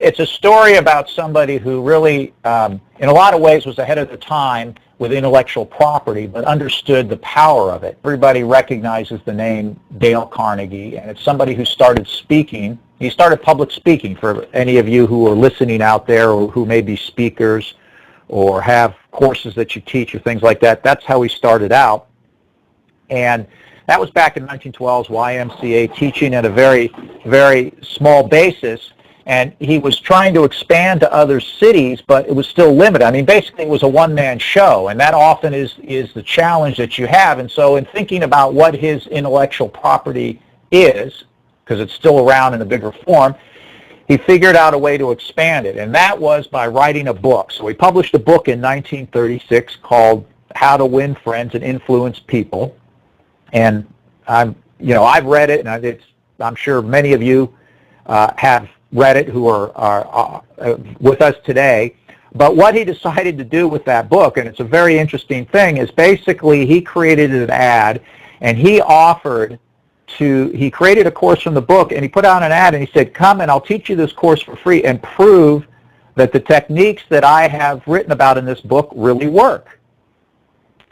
it's a story about somebody who really, in a lot of ways, was ahead of the time with intellectual property, but understood the power of it. Everybody recognizes the name Dale Carnegie, and it's somebody who started speaking. He started public speaking, for any of you who are listening out there or who may be speakers or have courses that you teach or things like that. That's how he started out. And that was back in 1912's YMCA, teaching at a very, very small basis. And he was trying to expand to other cities, but it was still limited. I mean, basically it was a one-man show, and that often is the challenge that you have. And so in thinking about what his intellectual property is, because it's still around in a bigger form, he figured out a way to expand it, and that was by writing a book. So he published a book in 1936 called How to Win Friends and Influence People. And I've read it, and I'm sure many of you have read it who are with us today. But what he decided to do with that book, and it's a very interesting thing, is basically he created an ad, and he created a course from the book, and he put out an ad, and he said, come and I'll teach you this course for free and prove that the techniques that I have written about in this book really work.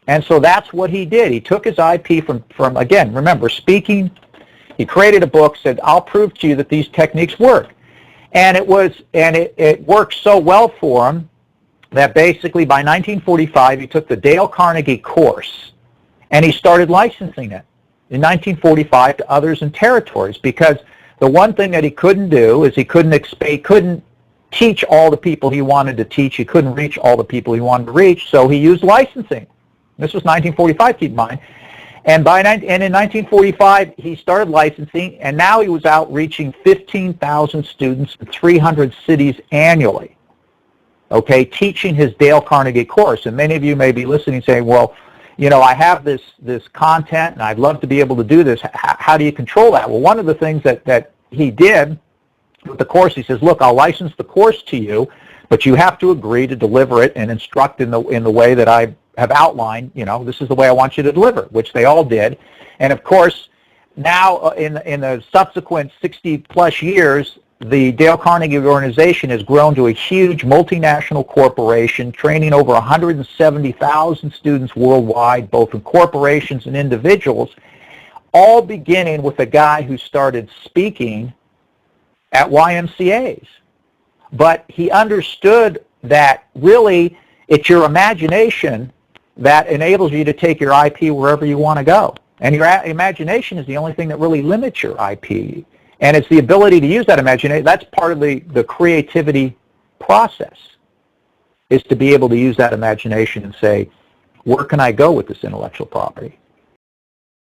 And so that's what he did. He took his IP from again, remember, speaking. He created a book, said, I'll prove to you that these techniques work. And it worked so well for him that basically by 1945 he took the Dale Carnegie course and he started licensing it in 1945 to others and territories, because the one thing that he couldn't do is he couldn't teach all the people he wanted to teach. He couldn't reach all the people he wanted to reach, so he used licensing. This was 1945, keep in mind. And in 1945, he started licensing, and now he was out reaching 15,000 students in 300 cities annually, okay, teaching his Dale Carnegie course. And many of you may be listening saying, well, I have this content, and I'd love to be able to do this. How do you control that? Well, one of the things that he did with the course, he says, look, I'll license the course to you, but you have to agree to deliver it and instruct in the way that I have outlined. This is the way I want you to deliver, which they all did. And of course, now in the subsequent 60-plus years, the Dale Carnegie organization has grown to a huge multinational corporation, training over 170,000 students worldwide, both in corporations and individuals, all beginning with a guy who started speaking at YMCAs. But he understood that really it's your imagination that enables you to take your IP wherever you want to go. And your imagination is the only thing that really limits your IP. And it's the ability to use that imagination. That's part of the creativity process, is to be able to use that imagination and say, where can I go with this intellectual property?